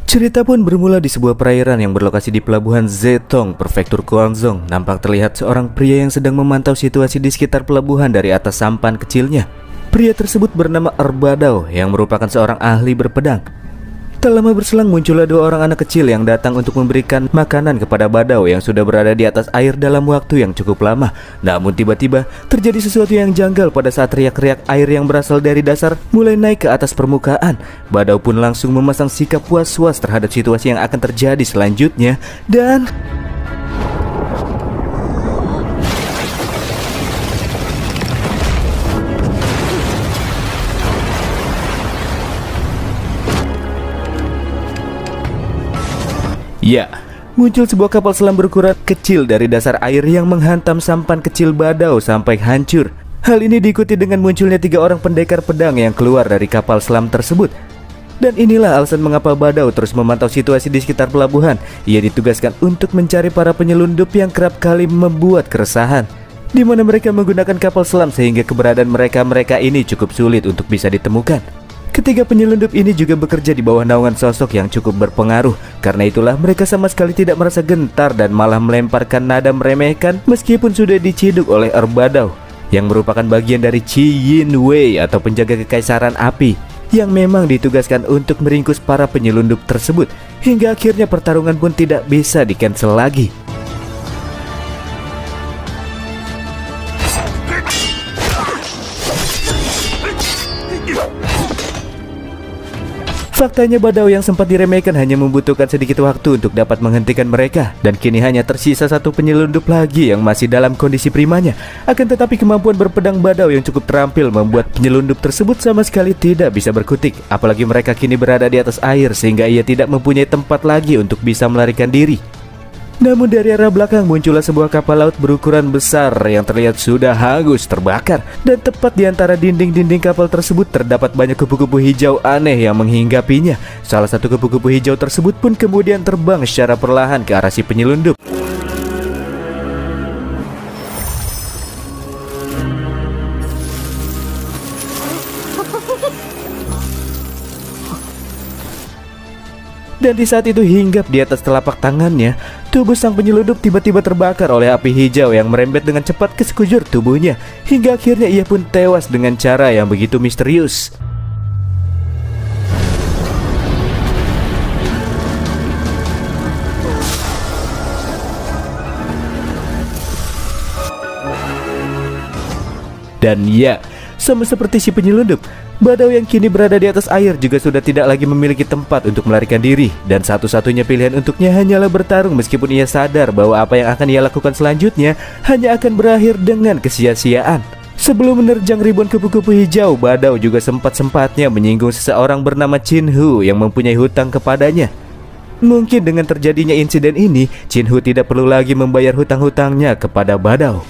Cerita pun bermula di sebuah perairan yang berlokasi di pelabuhan Zetong, prefektur Guangzhou. Nampak terlihat seorang pria yang sedang memantau situasi di sekitar pelabuhan dari atas sampan kecilnya. Pria tersebut bernama Erbadao yang merupakan seorang ahli berpedang. Tak lama berselang muncullah dua orang anak kecil yang datang untuk memberikan makanan kepada Badao yang sudah berada di atas air dalam waktu yang cukup lama. Namun tiba-tiba terjadi sesuatu yang janggal pada saat riak-riak air yang berasal dari dasar mulai naik ke atas permukaan. Badao pun langsung memasang sikap was-was terhadap situasi yang akan terjadi selanjutnya dan... Ya, muncul sebuah kapal selam berukuran kecil dari dasar air yang menghantam sampan kecil Badao sampai hancur. Hal ini diikuti dengan munculnya 3 orang pendekar pedang yang keluar dari kapal selam tersebut. Dan inilah alasan mengapa Badao terus memantau situasi di sekitar pelabuhan. Ia ditugaskan untuk mencari para penyelundup yang kerap kali membuat keresahan, di mana mereka menggunakan kapal selam sehingga keberadaan mereka ini cukup sulit untuk bisa ditemukan. Ketiga penyelundup ini juga bekerja di bawah naungan sosok yang cukup berpengaruh. Karena itulah mereka sama sekali tidak merasa gentar dan malah melemparkan nada meremehkan meskipun sudah diciduk oleh Erbadao, yang merupakan bagian dari Qi Yin Wei atau penjaga kekaisaran api, yang memang ditugaskan untuk meringkus para penyelundup tersebut. Hingga akhirnya pertarungan pun tidak bisa di-cancel lagi. Faktanya Badao yang sempat diremehkan hanya membutuhkan sedikit waktu untuk dapat menghentikan mereka. Dan kini hanya tersisa satu penyelundup lagi yang masih dalam kondisi primanya. Akan tetapi kemampuan berpedang Badao yang cukup terampil membuat penyelundup tersebut sama sekali tidak bisa berkutik. Apalagi mereka kini berada di atas air sehingga ia tidak mempunyai tempat lagi untuk bisa melarikan diri. Namun dari arah belakang muncullah sebuah kapal laut berukuran besar yang terlihat sudah hangus terbakar. Dan tepat di antara dinding-dinding kapal tersebut terdapat banyak kupu-kupu hijau aneh yang menghinggapinya. Salah satu kupu-kupu hijau tersebut pun kemudian terbang secara perlahan ke arah si penyelundup. Dan di saat itu hinggap di atas telapak tangannya, tubuh sang penyelundup tiba-tiba terbakar oleh api hijau yang merembet dengan cepat ke sekujur tubuhnya. Hingga akhirnya ia pun tewas dengan cara yang begitu misterius. Dan ya, sama seperti si penyelundup, Badao yang kini berada di atas air juga sudah tidak lagi memiliki tempat untuk melarikan diri. Dan satu-satunya pilihan untuknya hanyalah bertarung meskipun ia sadar bahwa apa yang akan ia lakukan selanjutnya hanya akan berakhir dengan kesia-siaan. Sebelum menerjang ribuan kupu-kupu hijau, Badao juga sempat-sempatnya menyinggung seseorang bernama Qin Hu yang mempunyai hutang kepadanya. Mungkin dengan terjadinya insiden ini, Qin Hu tidak perlu lagi membayar hutang-hutangnya kepada Badao.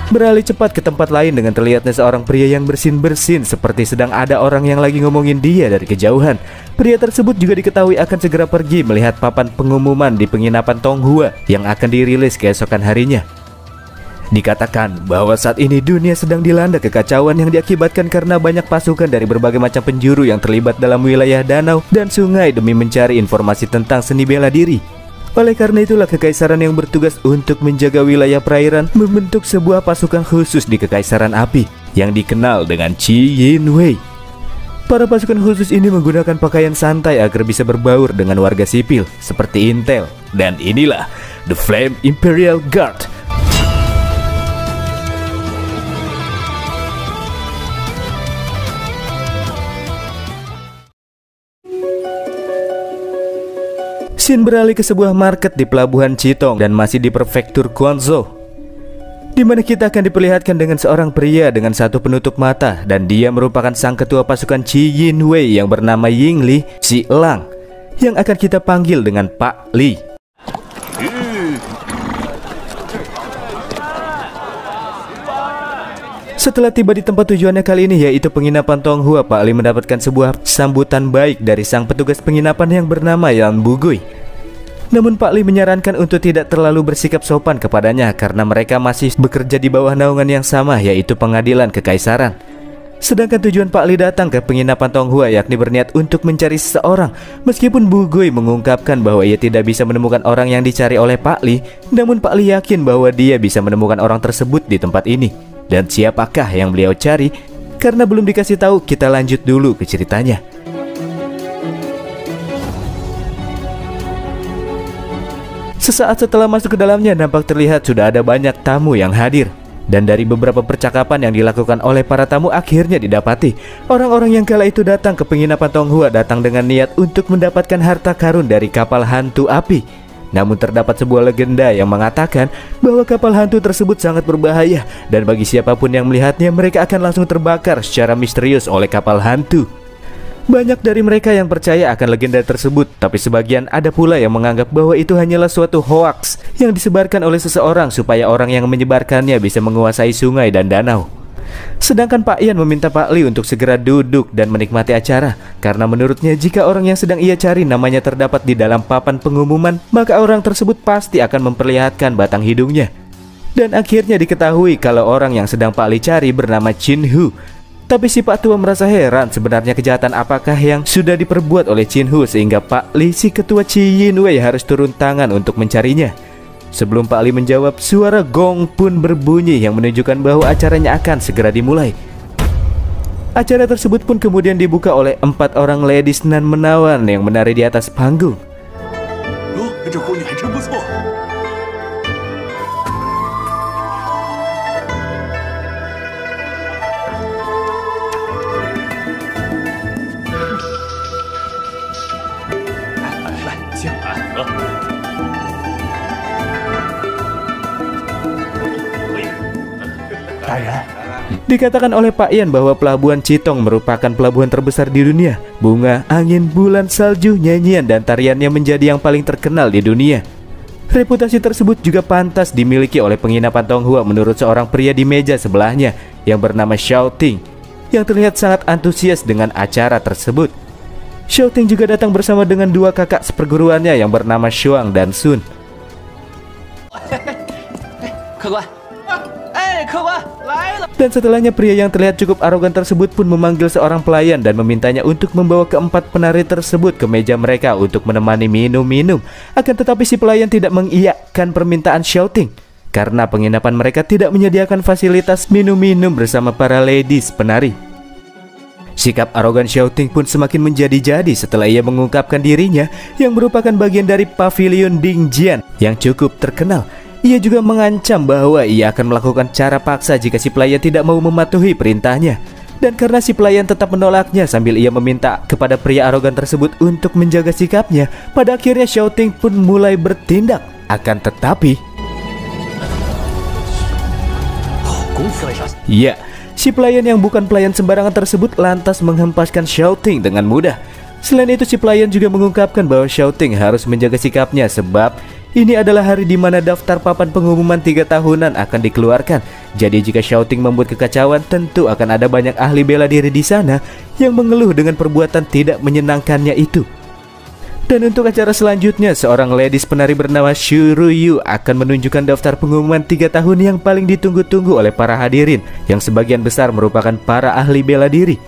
Beralih cepat ke tempat lain dengan terlihatnya seorang pria yang bersin-bersin seperti sedang ada orang yang lagi ngomongin dia dari kejauhan. Pria tersebut juga diketahui akan segera pergi melihat papan pengumuman di penginapan Tonghua yang akan dirilis keesokan harinya. Dikatakan bahwa saat ini dunia sedang dilanda kekacauan yang diakibatkan karena banyak pasukan dari berbagai macam penjuru yang terlibat dalam wilayah danau dan sungai demi mencari informasi tentang seni bela diri. Oleh karena itulah kekaisaran yang bertugas untuk menjaga wilayah perairan membentuk sebuah pasukan khusus di kekaisaran api yang dikenal dengan Qi Yin Wei. Para pasukan khusus ini menggunakan pakaian santai agar bisa berbaur dengan warga sipil seperti intel. Dan inilah The Flame Imperial Guard. Scene beralih ke sebuah market di pelabuhan Chitong dan masih di prefektur Guangzhou, di mana kita akan diperlihatkan dengan seorang pria dengan satu penutup mata, dan dia merupakan sang ketua pasukan Qi Yin Wei yang bernama Ying Li Xi Lang, yang akan kita panggil dengan Pak Li. Setelah tiba di tempat tujuannya kali ini, yaitu penginapan Tonghua, Pak Li mendapatkan sebuah sambutan baik dari sang petugas penginapan yang bernama Yan Bugui. Namun Pak Li menyarankan untuk tidak terlalu bersikap sopan kepadanya karena mereka masih bekerja di bawah naungan yang sama, yaitu pengadilan kekaisaran. Sedangkan tujuan Pak Li datang ke penginapan Tonghua yakni berniat untuk mencari seseorang. Meskipun Bugui mengungkapkan bahwa ia tidak bisa menemukan orang yang dicari oleh Pak Li, namun Pak Li yakin bahwa dia bisa menemukan orang tersebut di tempat ini. Dan siapakah yang beliau cari? Karena belum dikasih tahu, kita lanjut dulu ke ceritanya. Sesaat setelah masuk ke dalamnya, nampak terlihat sudah ada banyak tamu yang hadir. Dan dari beberapa percakapan yang dilakukan oleh para tamu, akhirnya didapati orang-orang yang kala itu datang ke penginapan Tonghua datang dengan niat untuk mendapatkan harta karun dari kapal hantu api. Namun terdapat sebuah legenda yang mengatakan bahwa kapal hantu tersebut sangat berbahaya, dan bagi siapapun yang melihatnya, mereka akan langsung terbakar secara misterius oleh kapal hantu. Banyak dari mereka yang percaya akan legenda tersebut, tapi sebagian ada pula yang menganggap bahwa itu hanyalah suatu hoaks yang disebarkan oleh seseorang supaya orang yang menyebarkannya bisa menguasai sungai dan danau. Sedangkan Pak Yan meminta Pak Li untuk segera duduk dan menikmati acara, karena menurutnya jika orang yang sedang ia cari namanya terdapat di dalam papan pengumuman, maka orang tersebut pasti akan memperlihatkan batang hidungnya. Dan akhirnya diketahui kalau orang yang sedang Pak Li cari bernama Chin Hu. Tapi si Pak Tua merasa heran sebenarnya kejahatan apakah yang sudah diperbuat oleh Chin Hu sehingga Pak Li, si ketua Chi Yin Wei, harus turun tangan untuk mencarinya. Sebelum Pak Li menjawab, suara gong pun berbunyi yang menunjukkan bahwa acaranya akan segera dimulai. Acara tersebut pun kemudian dibuka oleh 4 orang ladies nan menawan yang menari di atas panggung. Dikatakan oleh Pak Yan bahwa pelabuhan Citong merupakan pelabuhan terbesar di dunia. Bunga, angin, bulan, salju, nyanyian, dan tariannya menjadi yang paling terkenal di dunia. Reputasi tersebut juga pantas dimiliki oleh penginapan Tonghua menurut seorang pria di meja sebelahnya yang bernama Xiao Ting, yang terlihat sangat antusias dengan acara tersebut. Xiao Ting juga datang bersama dengan 2 kakak seperguruannya yang bernama Shuang dan Sun. Dan setelahnya pria yang terlihat cukup arogan tersebut pun memanggil seorang pelayan dan memintanya untuk membawa ke-4 penari tersebut ke meja mereka untuk menemani minum-minum. Akan tetapi si pelayan tidak mengiyakan permintaan Xiao Ting karena penginapan mereka tidak menyediakan fasilitas minum-minum bersama para ladies penari. Sikap arogan Xiao Ting pun semakin menjadi-jadi setelah ia mengungkapkan dirinya yang merupakan bagian dari pavilion Dingjian yang cukup terkenal. Ia juga mengancam bahwa ia akan melakukan cara paksa jika si pelayan tidak mau mematuhi perintahnya. Dan karena si pelayan tetap menolaknya sambil ia meminta kepada pria arogan tersebut untuk menjaga sikapnya, pada akhirnya Xiao Ting pun mulai bertindak. Akan tetapi, ya, si pelayan yang bukan pelayan sembarangan tersebut lantas menghempaskan Xiao Ting dengan mudah. Selain itu, si pelayan juga mengungkapkan bahwa Xiao Ting harus menjaga sikapnya sebab ini adalah hari di mana daftar papan pengumuman 3 tahunan akan dikeluarkan. Jadi jika Xiao Ting membuat kekacauan, tentu akan ada banyak ahli bela diri di sana yang mengeluh dengan perbuatan tidak menyenangkannya itu. Dan untuk acara selanjutnya, seorang ladies penari bernama Xu Ruyu akan menunjukkan daftar pengumuman 3 tahun yang paling ditunggu-tunggu oleh para hadirin, yang sebagian besar merupakan para ahli bela diri.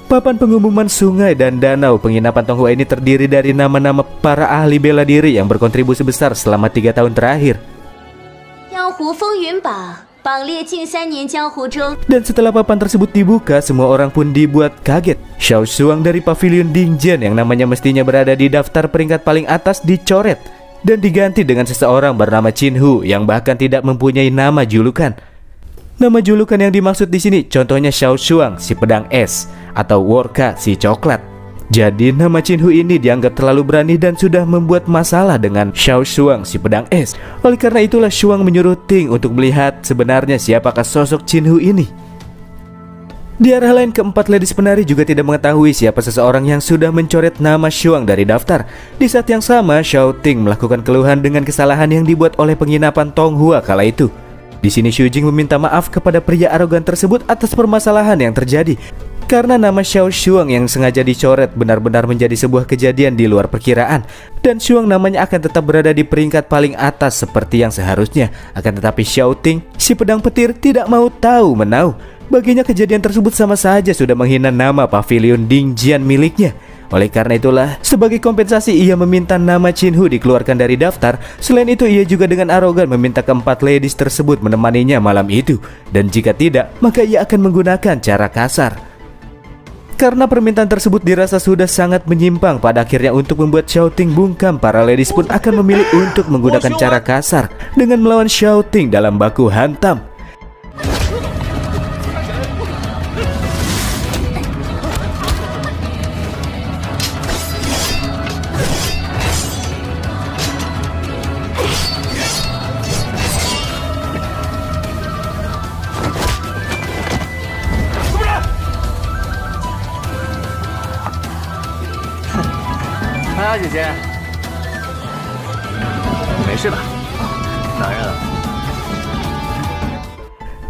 Papan pengumuman sungai dan danau penginapan Tonghua ini terdiri dari nama-nama para ahli bela diri yang berkontribusi besar selama 3 tahun terakhir. Dan setelah papan tersebut dibuka, semua orang pun dibuat kaget. Xiao Shuang dari pavilion Dingjian yang namanya mestinya berada di daftar peringkat paling atas dicoret dan diganti dengan seseorang bernama Chin Hu yang bahkan tidak mempunyai nama julukan. Nama julukan yang dimaksud di sini contohnya Xiao Shuang si pedang es atau Worka si coklat. Jadi nama Chin Hu ini dianggap terlalu berani dan sudah membuat masalah dengan Xiao Shuang si pedang es. Oleh karena itulah Shuang menyuruh Ting untuk melihat sebenarnya siapakah sosok Chin Hu ini. Di arah lain, keempat ladies penari juga tidak mengetahui siapa seseorang yang sudah mencoret nama Shuang dari daftar. Di saat yang sama, Xiao Ting melakukan keluhan dengan kesalahan yang dibuat oleh penginapan Tonghua kala itu. Di sini Xu Jing meminta maaf kepada pria arogan tersebut atas permasalahan yang terjadi, karena nama Xiao Shuang yang sengaja dicoret benar-benar menjadi sebuah kejadian di luar perkiraan, dan Shuang namanya akan tetap berada di peringkat paling atas seperti yang seharusnya. Akan tetapi Xiao Ting, si pedang petir, tidak mau tahu menau. Baginya kejadian tersebut sama saja sudah menghina nama pavilion Dingjian miliknya. Oleh karena itulah, sebagai kompensasi ia meminta nama Chin Hu dikeluarkan dari daftar. Selain itu, ia juga dengan arogan meminta keempat ladies tersebut menemaninya malam itu. Dan jika tidak, maka ia akan menggunakan cara kasar. Karena permintaan tersebut dirasa sudah sangat menyimpang, pada akhirnya untuk membuat Xiao Ting bungkam, para ladies pun akan memilih untuk menggunakan cara kasar dengan melawan Xiao Ting dalam baku hantam.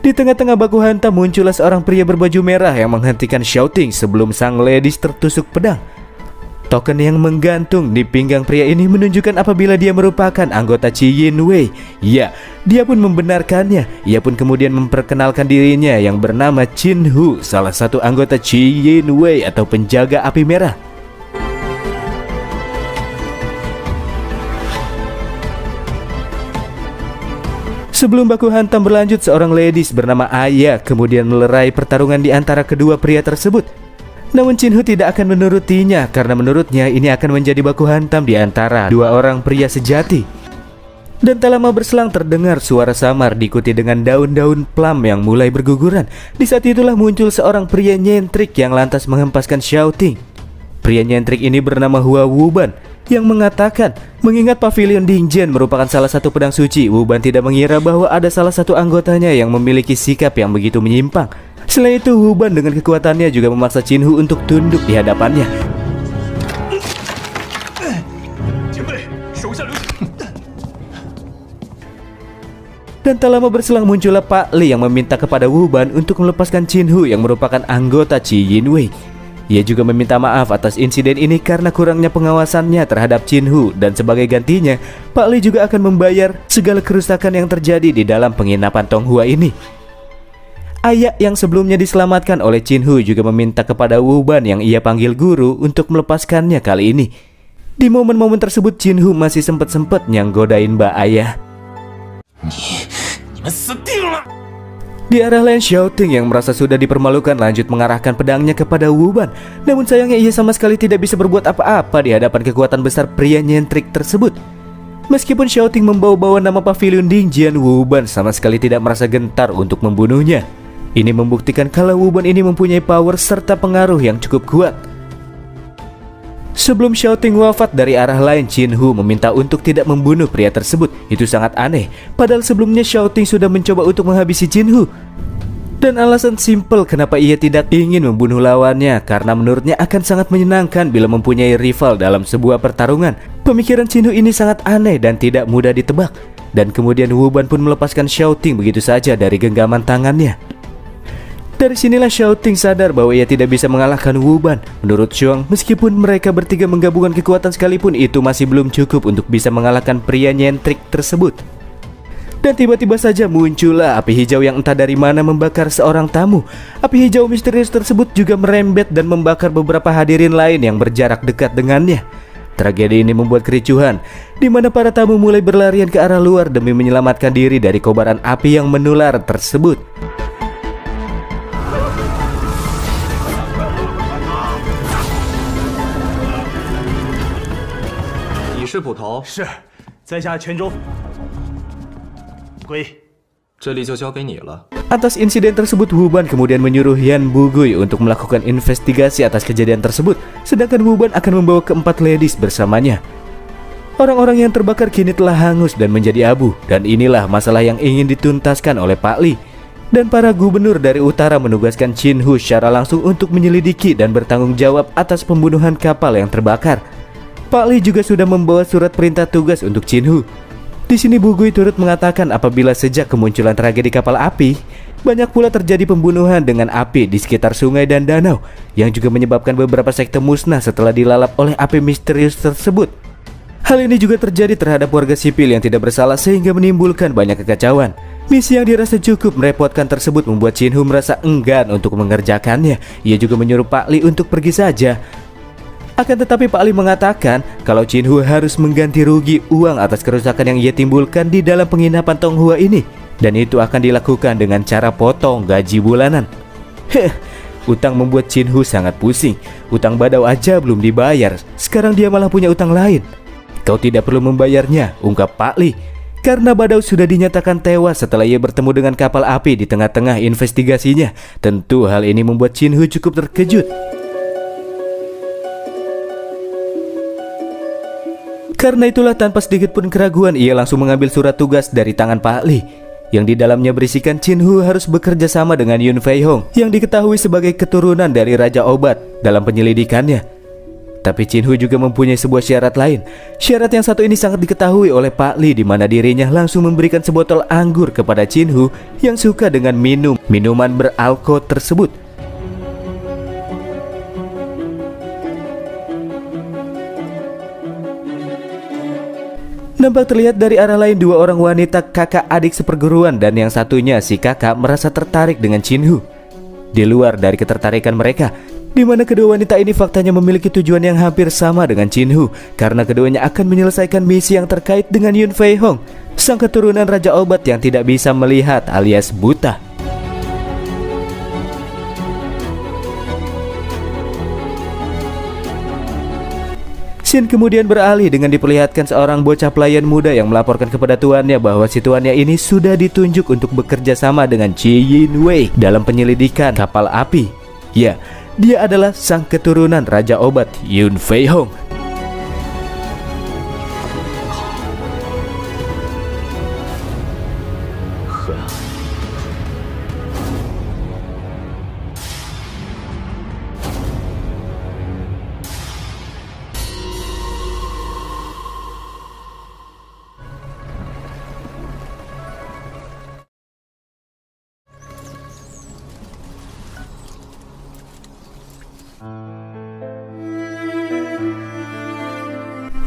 Di tengah-tengah baku hantam muncullah seorang pria berbaju merah yang menghentikan Xiao Ting sebelum sang ladies tertusuk pedang. Token yang menggantung di pinggang pria ini menunjukkan apabila dia merupakan anggota Qi Yin Wei. Ya, dia pun membenarkannya. Ia pun kemudian memperkenalkan dirinya yang bernama Chin Hu, salah satu anggota Qi Yin Wei atau penjaga api merah. Sebelum baku hantam berlanjut, seorang ladies bernama Aya kemudian melerai pertarungan di antara kedua pria tersebut. Namun Chin Hu tidak akan menurutinya karena menurutnya ini akan menjadi baku hantam di antara dua orang pria sejati. Dan tak lama berselang terdengar suara samar diikuti dengan daun-daun plum yang mulai berguguran. Di saat itulah muncul seorang pria nyentrik yang lantas menghempaskan Xiao Ting. Pria nyentrik ini bernama Hua Wuban yang mengatakan mengingat pavilion Dingjian merupakan salah satu pedang suci, Wuban tidak mengira bahwa ada salah satu anggotanya yang memiliki sikap yang begitu menyimpang. Selain itu, Wuban dengan kekuatannya juga memaksa Chin Hu untuk tunduk di hadapannya. Dan tak lama berselang muncullah Pak Li yang meminta kepada Wuban untuk melepaskan Chin Hu yang merupakan anggota Qi Yin Wei. Ia juga meminta maaf atas insiden ini karena kurangnya pengawasannya terhadap Chin Hu, dan sebagai gantinya, Pak Li juga akan membayar segala kerusakan yang terjadi di dalam penginapan Tonghua ini. Ayah yang sebelumnya diselamatkan oleh Chin Hu juga meminta kepada Wuban yang ia panggil guru untuk melepaskannya kali ini. Di momen-momen tersebut Chin Hu masih sempat-sempatnya nggodain Mbak Ayah. Di arah lain, Xiao Ting yang merasa sudah dipermalukan lanjut mengarahkan pedangnya kepada Wuban. Namun sayangnya ia sama sekali tidak bisa berbuat apa-apa di hadapan kekuatan besar pria nyentrik tersebut. Meskipun Xiao Ting membawa-bawa nama pavilion Dingjian, Wuban sama sekali tidak merasa gentar untuk membunuhnya. Ini membuktikan kalau Wuban ini mempunyai power serta pengaruh yang cukup kuat. Sebelum Xiao Ting wafat, dari arah lain Chin Hu meminta untuk tidak membunuh pria tersebut. Itu sangat aneh, padahal sebelumnya Xiao Ting sudah mencoba untuk menghabisi Chin Hu. Dan alasan simpel kenapa ia tidak ingin membunuh lawannya, karena menurutnya akan sangat menyenangkan bila mempunyai rival dalam sebuah pertarungan. Pemikiran Chin Hu ini sangat aneh dan tidak mudah ditebak. Dan kemudian Wuban pun melepaskan Xiao Ting begitu saja dari genggaman tangannya. Dari sinilah Xiao Ting sadar bahwa ia tidak bisa mengalahkan Wuban. Menurut Shuang, meskipun mereka bertiga menggabungkan kekuatan sekalipun, itu masih belum cukup untuk bisa mengalahkan pria nyentrik tersebut. Dan tiba-tiba saja muncullah api hijau yang entah dari mana membakar seorang tamu. Api hijau misterius tersebut juga merembet dan membakar beberapa hadirin lain yang berjarak dekat dengannya. Tragedi ini membuat kericuhan, di mana para tamu mulai berlarian ke arah luar demi menyelamatkan diri dari kobaran api yang menular tersebut. Atas insiden tersebut, Wuban kemudian menyuruh Yan Bugui untuk melakukan investigasi atas kejadian tersebut, sedangkan Wuban akan membawa keempat ladies bersamanya. Orang-orang yang terbakar kini telah hangus dan menjadi abu, dan inilah masalah yang ingin dituntaskan oleh Pak Li. Dan para gubernur dari utara menugaskan Chin Hu secara langsung untuk menyelidiki dan bertanggung jawab atas pembunuhan kapal yang terbakar. Pak Li juga sudah membawa surat perintah tugas untuk Chin Hu. Di sini Bu Gui turut mengatakan apabila sejak kemunculan tragedi kapal api, banyak pula terjadi pembunuhan dengan api di sekitar sungai dan danau, yang juga menyebabkan beberapa sekte musnah setelah dilalap oleh api misterius tersebut. Hal ini juga terjadi terhadap warga sipil yang tidak bersalah sehingga menimbulkan banyak kekacauan. Misi yang dirasa cukup merepotkan tersebut membuat Chin Hu merasa enggan untuk mengerjakannya. Ia juga menyuruh Pak Li untuk pergi saja. Akan tetapi Pak Li mengatakan kalau Chin Hu harus mengganti rugi uang atas kerusakan yang ia timbulkan di dalam penginapan Tonghua ini, dan itu akan dilakukan dengan cara potong gaji bulanan. Utang membuat Chin Hu sangat pusing. Utang Badao aja belum dibayar, sekarang dia malah punya utang lain. Kau tidak perlu membayarnya, ungkap Pak Li, karena Badao sudah dinyatakan tewas setelah ia bertemu dengan kapal api di tengah-tengah investigasinya. Tentu hal ini membuat Chin Hu cukup terkejut. Karena itulah tanpa sedikit pun keraguan ia langsung mengambil surat tugas dari tangan Pak Li, yang di dalamnya berisikan Chin Hu harus bekerja sama dengan Yun Fei Hong yang diketahui sebagai keturunan dari Raja Obat dalam penyelidikannya. Tapi Chin Hu juga mempunyai sebuah syarat lain. Syarat yang satu ini sangat diketahui oleh Pak Li, di mana dirinya langsung memberikan sebotol anggur kepada Chin Hu yang suka dengan minuman beralkohol tersebut. Nampak terlihat dari arah lain dua orang wanita kakak adik seperguruan, dan yang satunya si kakak merasa tertarik dengan Chin Hu. Di luar dari ketertarikan mereka, di mana kedua wanita ini faktanya memiliki tujuan yang hampir sama dengan Chin Hu, karena keduanya akan menyelesaikan misi yang terkait dengan Yun Fei Hong, sang keturunan Raja Obat yang tidak bisa melihat alias buta. Scene kemudian beralih dengan diperlihatkan seorang bocah pelayan muda yang melaporkan kepada tuannya bahwa si tuannya ini sudah ditunjuk untuk bekerja sama dengan Chi Yin Wei dalam penyelidikan kapal api. Ya, dia adalah sang keturunan Raja Obat Yun Fei Hong.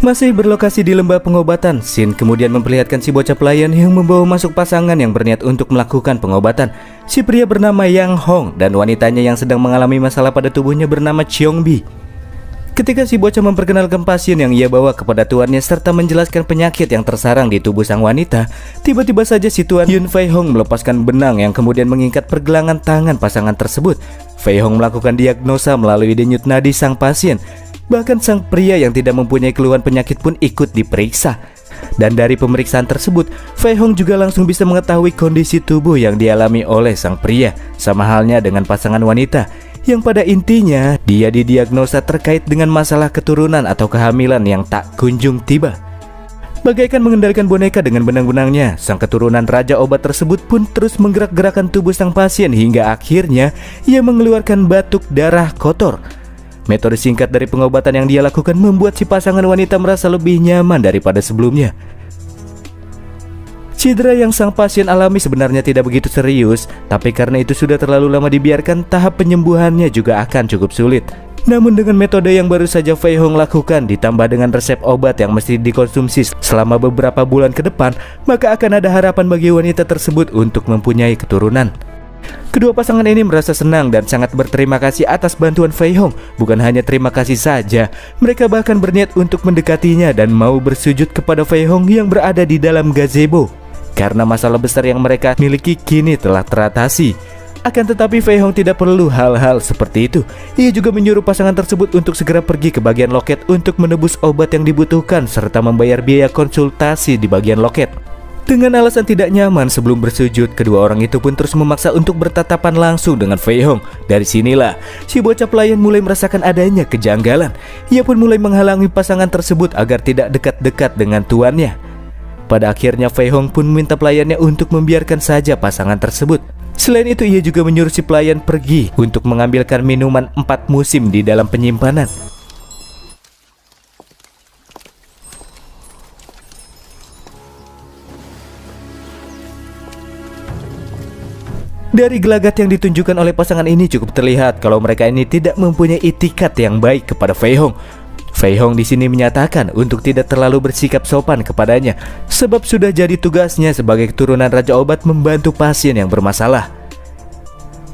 Masih berlokasi di lembah pengobatan, Shin kemudian memperlihatkan si bocah pelayan yang membawa masuk pasangan yang berniat untuk melakukan pengobatan. Si pria bernama Yang Hong dan wanitanya yang sedang mengalami masalah pada tubuhnya bernama Cheong Bi. Ketika si bocah memperkenalkan pasien yang ia bawa kepada tuannya serta menjelaskan penyakit yang tersarang di tubuh sang wanita, tiba-tiba saja si tuan Yun Fei Hong melepaskan benang yang kemudian mengikat pergelangan tangan pasangan tersebut. Fei Hong melakukan diagnosa melalui denyut nadi sang pasien. Bahkan sang pria yang tidak mempunyai keluhan penyakit pun ikut diperiksa. Dan dari pemeriksaan tersebut, Fei Hong juga langsung bisa mengetahui kondisi tubuh yang dialami oleh sang pria, sama halnya dengan pasangan wanita, yang pada intinya dia didiagnosa terkait dengan masalah keturunan atau kehamilan yang tak kunjung tiba. Bagaikan mengendalikan boneka dengan benang-benangnya, sang keturunan Raja Obat tersebut pun terus menggerak-gerakan tubuh sang pasien hingga akhirnya ia mengeluarkan batuk darah kotor. Metode singkat dari pengobatan yang dia lakukan membuat si pasangan wanita merasa lebih nyaman daripada sebelumnya. Cedera yang sang pasien alami sebenarnya tidak begitu serius, tapi karena itu sudah terlalu lama dibiarkan, tahap penyembuhannya juga akan cukup sulit. Namun dengan metode yang baru saja Fei Hong lakukan, ditambah dengan resep obat yang mesti dikonsumsi selama beberapa bulan ke depan, maka akan ada harapan bagi wanita tersebut untuk mempunyai keturunan. Kedua pasangan ini merasa senang dan sangat berterima kasih atas bantuan Fei Hong. Bukan hanya terima kasih saja, mereka bahkan berniat untuk mendekatinya dan mau bersujud kepada Fei Hong yang berada di dalam gazebo. Karena masalah besar yang mereka miliki kini telah teratasi. Akan tetapi Fei Hong tidak perlu hal-hal seperti itu. Ia juga menyuruh pasangan tersebut untuk segera pergi ke bagian loket untuk menebus obat yang dibutuhkan serta membayar biaya konsultasi di bagian loket. Dengan alasan tidak nyaman sebelum bersujud, kedua orang itu pun terus memaksa untuk bertatapan langsung dengan Fei Hong. Dari sinilah, si bocah pelayan mulai merasakan adanya kejanggalan. Ia pun mulai menghalangi pasangan tersebut agar tidak dekat-dekat dengan tuannya. Pada akhirnya Fei Hong pun meminta pelayannya untuk membiarkan saja pasangan tersebut. Selain itu ia juga menyuruh si pelayan pergi untuk mengambilkan minuman 4 musim di dalam penyimpanan. Dari gelagat yang ditunjukkan oleh pasangan ini cukup terlihat kalau mereka ini tidak mempunyai itikat yang baik kepada Fei Hong. Fei Hong di sini menyatakan untuk tidak terlalu bersikap sopan kepadanya, sebab sudah jadi tugasnya sebagai keturunan Raja Obat membantu pasien yang bermasalah.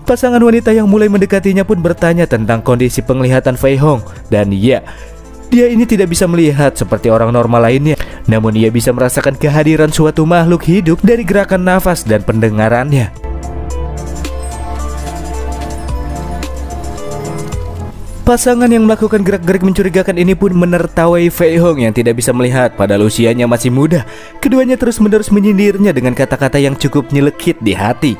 Pasangan wanita yang mulai mendekatinya pun bertanya tentang kondisi penglihatan Fei Hong, dan ya, dia ini tidak bisa melihat seperti orang normal lainnya, namun ia bisa merasakan kehadiran suatu makhluk hidup dari gerakan nafas dan pendengarannya. Pasangan yang melakukan gerak-gerik mencurigakan ini pun menertawai Fei Hong yang tidak bisa melihat padahal usianya masih muda. Keduanya terus-menerus menyindirnya dengan kata-kata yang cukup nyelekit di hati.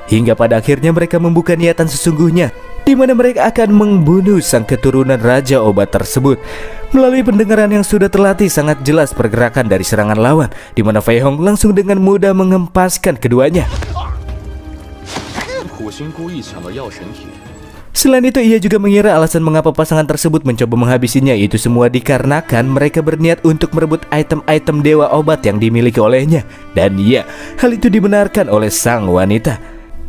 Hingga pada akhirnya mereka membuka niatan sesungguhnya, di mana mereka akan membunuh sang keturunan Raja Obat tersebut. Melalui pendengaran yang sudah terlatih sangat jelas pergerakan dari serangan lawan, di mana Fei Hong langsung dengan mudah mengempaskan keduanya. Selain itu, ia juga mengira alasan mengapa pasangan tersebut mencoba menghabisinya itu semua dikarenakan mereka berniat untuk merebut item-item dewa obat yang dimiliki olehnya. Dan ya, hal itu dibenarkan oleh sang wanita.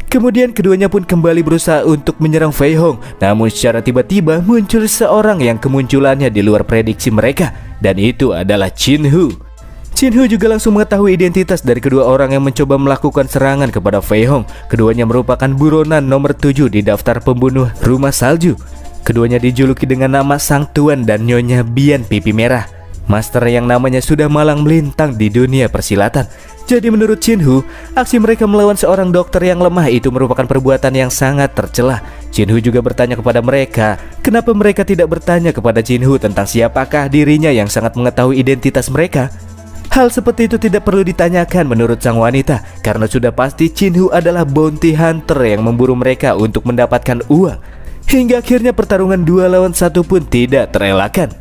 Kemudian keduanya pun kembali berusaha untuk menyerang Fei Hong, namun secara tiba-tiba muncul seorang yang kemunculannya di luar prediksi mereka, dan itu adalah Chin Hu. Chin Hu juga langsung mengetahui identitas dari kedua orang yang mencoba melakukan serangan kepada Fei Hong. Keduanya merupakan buronan nomor 7 di daftar pembunuh rumah salju. Keduanya dijuluki dengan nama Sang Tuan dan Nyonya Bian Pipi Merah, master yang namanya sudah malang melintang di dunia persilatan. Jadi menurut Chin Hu, aksi mereka melawan seorang dokter yang lemah itu merupakan perbuatan yang sangat tercela. Chin Hu juga bertanya kepada mereka, kenapa mereka tidak bertanya kepada Chin Hu tentang siapakah dirinya yang sangat mengetahui identitas mereka. Hal seperti itu tidak perlu ditanyakan menurut sang wanita, karena sudah pasti Chin Hu adalah bounty hunter yang memburu mereka untuk mendapatkan uang. Hingga akhirnya pertarungan 2 lawan 1 pun tidak terelakkan.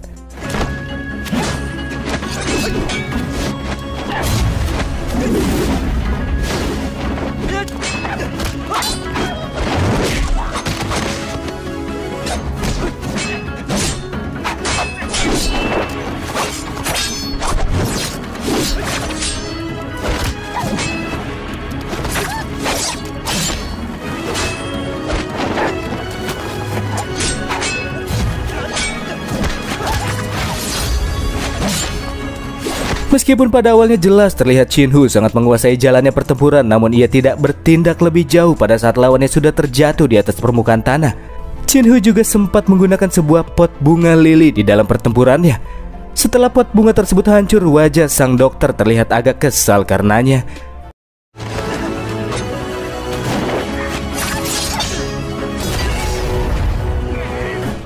Meskipun pada awalnya jelas terlihat Chin Hu sangat menguasai jalannya pertempuran, namun ia tidak bertindak lebih jauh pada saat lawannya sudah terjatuh di atas permukaan tanah. Chin Hu juga sempat menggunakan sebuah pot bunga lili di dalam pertempurannya. Setelah pot bunga tersebut hancur, wajah sang dokter terlihat agak kesal karenanya.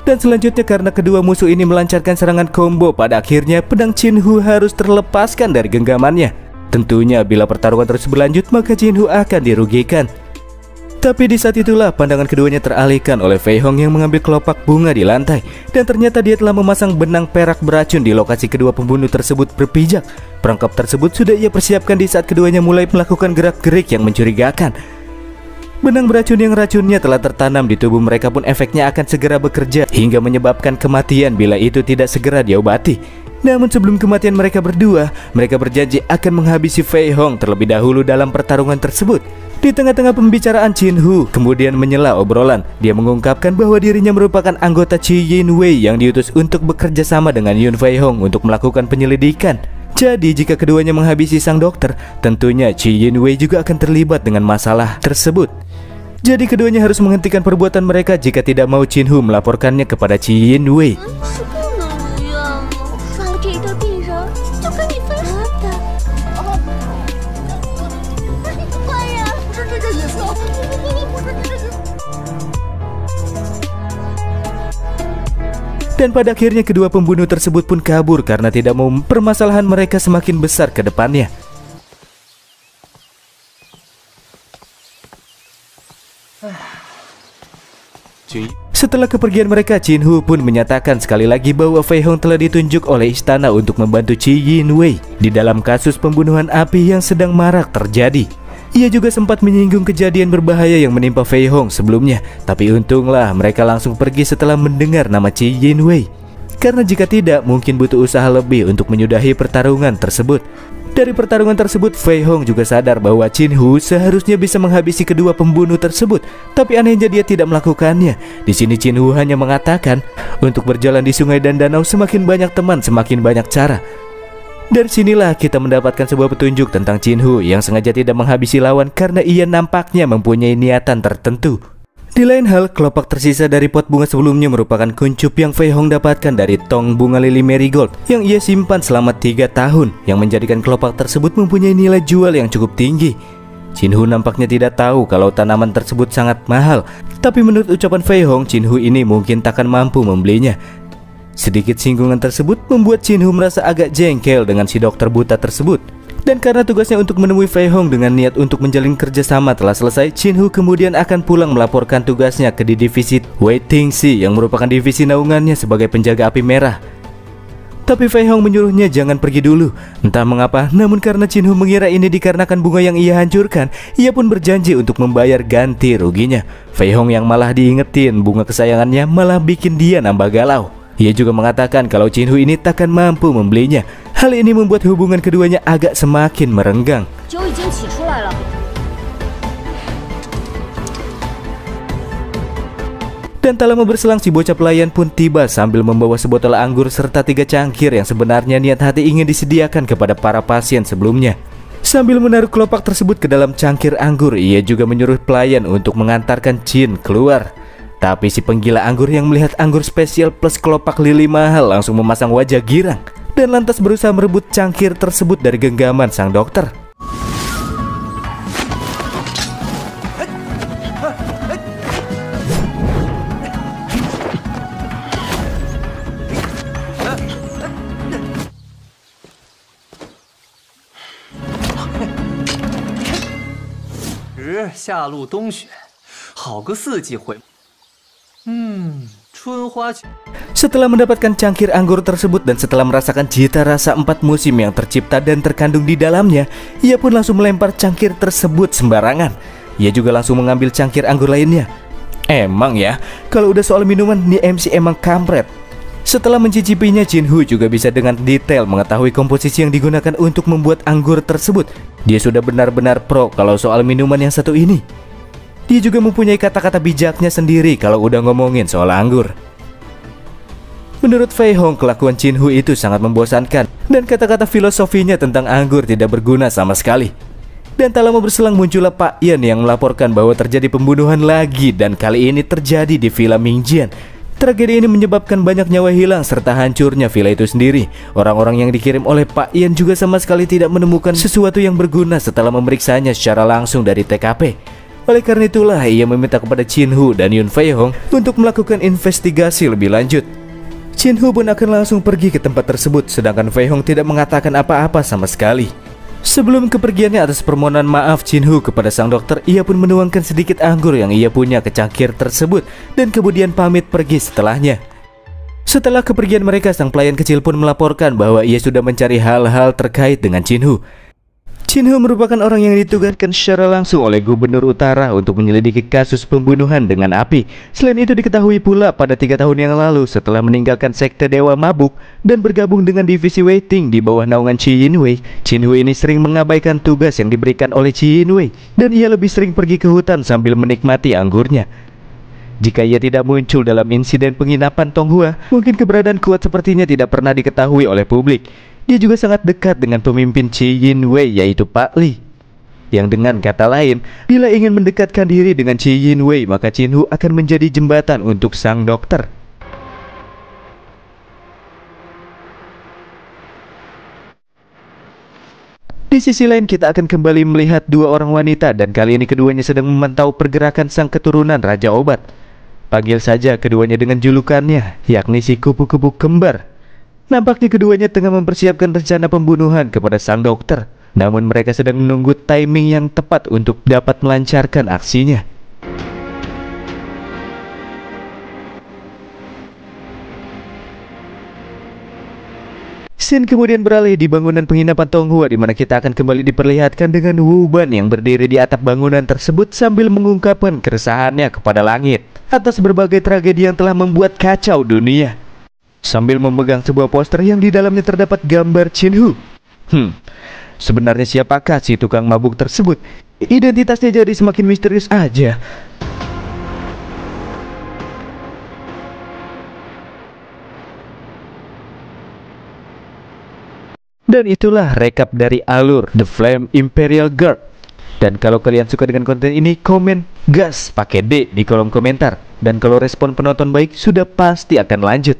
Dan selanjutnya karena kedua musuh ini melancarkan serangan combo, pada akhirnya pedang Chin Hu harus terlepaskan dari genggamannya. Tentunya bila pertarungan terus berlanjut maka Chin Hu akan dirugikan. Tapi di saat itulah pandangan keduanya teralihkan oleh Fei Hong yang mengambil kelopak bunga di lantai. Dan ternyata dia telah memasang benang perak beracun di lokasi kedua pembunuh tersebut berpijak. Perangkap tersebut sudah ia persiapkan di saat keduanya mulai melakukan gerak-gerik yang mencurigakan. Benang beracun yang racunnya telah tertanam di tubuh mereka pun efeknya akan segera bekerja hingga menyebabkan kematian bila itu tidak segera diobati. Namun sebelum kematian mereka berdua, mereka berjanji akan menghabisi Fei Hong terlebih dahulu dalam pertarungan tersebut. Di tengah-tengah pembicaraan, Chin Hu kemudian menyela obrolan. Dia mengungkapkan bahwa dirinya merupakan anggota Chi Yin Wei yang diutus untuk bekerja sama dengan Yun Fei Hong untuk melakukan penyelidikan. Jadi jika keduanya menghabisi sang dokter, tentunya Chi Yin Wei juga akan terlibat dengan masalah tersebut. Jadi keduanya harus menghentikan perbuatan mereka jika tidak mau Chin Hu melaporkannya kepada Chi Yin Wei. Dan pada akhirnya kedua pembunuh tersebut pun kabur karena tidak mau permasalahan mereka semakin besar ke depannya. Setelah kepergian mereka, Chin Hu pun menyatakan sekali lagi bahwa Fei Hong telah ditunjuk oleh istana untuk membantu Chi Yin Wei di dalam kasus pembunuhan api yang sedang marak terjadi. Ia juga sempat menyinggung kejadian berbahaya yang menimpa Fei Hong sebelumnya, tapi untunglah mereka langsung pergi setelah mendengar nama Chi Yin Wei. Karena jika tidak, mungkin butuh usaha lebih untuk menyudahi pertarungan tersebut. Dari pertarungan tersebut, Fei Hong juga sadar bahwa Qin Hu seharusnya bisa menghabisi kedua pembunuh tersebut, tapi anehnya dia tidak melakukannya. Di sini Qin Hu hanya mengatakan, untuk berjalan di sungai dan danau semakin banyak teman, semakin banyak cara. Dari sinilah kita mendapatkan sebuah petunjuk tentang Qin Hu yang sengaja tidak menghabisi lawan karena ia nampaknya mempunyai niatan tertentu. Di lain hal, kelopak tersisa dari pot bunga sebelumnya merupakan kuncup yang Fei Hong dapatkan dari tong bunga lili marigold yang ia simpan selama 3 tahun, yang menjadikan kelopak tersebut mempunyai nilai jual yang cukup tinggi. Qin Hu nampaknya tidak tahu kalau tanaman tersebut sangat mahal, tapi menurut ucapan Fei Hong, Qin Hu ini mungkin takkan mampu membelinya. Sedikit singgungan tersebut membuat Qin Hu merasa agak jengkel dengan si dokter buta tersebut. Dan karena tugasnya untuk menemui Fei Hong dengan niat untuk menjalin kerjasama telah selesai, Qin Hu kemudian akan pulang melaporkan tugasnya ke divisi Wei Tingxi yang merupakan divisi naungannya sebagai penjaga api merah. Tapi Fei Hong menyuruhnya jangan pergi dulu. Entah mengapa, namun karena Qin Hu mengira ini dikarenakan bunga yang ia hancurkan, ia pun berjanji untuk membayar ganti ruginya. Fei Hong yang malah diingetin bunga kesayangannya malah bikin dia nambah galau. Ia juga mengatakan kalau Qin Hu ini takkan mampu membelinya. Hal ini membuat hubungan keduanya agak semakin merenggang. Dan tak lama berselang si bocah pelayan pun tiba sambil membawa sebotol anggur serta 3 cangkir yang sebenarnya niat hati ingin disediakan kepada para pasien sebelumnya. Sambil menaruh kelopak tersebut ke dalam cangkir anggur, ia juga menyuruh pelayan untuk mengantarkan Qin keluar. Tapi si penggila anggur yang melihat anggur spesial plus kelopak lili mahal langsung memasang wajah girang dan lantas berusaha merebut cangkir tersebut dari genggaman sang dokter. Setelah mendapatkan cangkir anggur tersebut dan setelah merasakan cita rasa 4 musim yang tercipta dan terkandung di dalamnya, ia pun langsung melempar cangkir tersebut sembarangan. Ia juga langsung mengambil cangkir anggur lainnya. Emang ya, kalau udah soal minuman, nih MC emang kampret. Setelah mencicipinya, Qin Hu juga bisa dengan detail mengetahui komposisi yang digunakan untuk membuat anggur tersebut. Dia sudah benar-benar pro kalau soal minuman yang satu ini. Dia juga mempunyai kata-kata bijaknya sendiri kalau udah ngomongin soal anggur. Menurut Fei Hong, kelakuan Qin Hu itu sangat membosankan dan kata-kata filosofinya tentang anggur tidak berguna sama sekali. Dan tak lama berselang muncullah Pak Yan yang melaporkan bahwa terjadi pembunuhan lagi dan kali ini terjadi di Villa Mingjian. Tragedi ini menyebabkan banyak nyawa hilang serta hancurnya villa itu sendiri. Orang-orang yang dikirim oleh Pak Yan juga sama sekali tidak menemukan sesuatu yang berguna setelah memeriksanya secara langsung dari TKP. Oleh karena itulah ia meminta kepada Qin Hu dan Yun Fei Hong untuk melakukan investigasi lebih lanjut. Qin Hu pun akan langsung pergi ke tempat tersebut, sedangkan Fei Hong tidak mengatakan apa-apa sama sekali. Sebelum kepergiannya atas permohonan maaf Qin Hu kepada sang dokter, ia pun menuangkan sedikit anggur yang ia punya ke cangkir tersebut dan kemudian pamit pergi setelahnya. Setelah kepergian mereka, sang pelayan kecil pun melaporkan bahwa ia sudah mencari hal-hal terkait dengan Qin Hu. Qin Hu merupakan orang yang ditugaskan secara langsung oleh Gubernur Utara untuk menyelidiki kasus pembunuhan dengan api. Selain itu diketahui pula pada 3 tahun yang lalu setelah meninggalkan sekte Dewa Mabuk dan bergabung dengan divisi Wei Ting di bawah naungan Qi Yinwei, Qin Hu ini sering mengabaikan tugas yang diberikan oleh Qi Yinwei dan ia lebih sering pergi ke hutan sambil menikmati anggurnya. Jika ia tidak muncul dalam insiden penginapan Tonghua, mungkin keberadaan kuat sepertinya tidak pernah diketahui oleh publik. Dia juga sangat dekat dengan pemimpin Qi Yinwei yaitu Pak Li. Yang dengan kata lain, bila ingin mendekatkan diri dengan Qi Yinwei, maka Qin Hu akan menjadi jembatan untuk sang dokter. Di sisi lain kita akan kembali melihat 2 orang wanita dan kali ini keduanya sedang memantau pergerakan sang keturunan Raja Obat. Panggil saja keduanya dengan julukannya, yakni si kupu-kupu kembar. Nampaknya keduanya tengah mempersiapkan rencana pembunuhan kepada sang dokter. Namun mereka sedang menunggu timing yang tepat untuk dapat melancarkan aksinya. Scene kemudian beralih di bangunan penginapan Tonghua, di mana kita akan kembali diperlihatkan dengan Wu Ban yang berdiri di atap bangunan tersebut sambil mengungkapkan keresahannya kepada langit atas berbagai tragedi yang telah membuat kacau dunia. Sambil memegang sebuah poster yang di dalamnya terdapat gambar Qin Hu. Sebenarnya siapakah si tukang mabuk tersebut? Identitasnya jadi semakin misterius aja. Dan itulah rekap dari Alur The Flame Imperial Guard. Dan kalau kalian suka dengan konten ini, komen gas pakai D di kolom komentar. Dan kalau respon penonton baik, sudah pasti akan lanjut.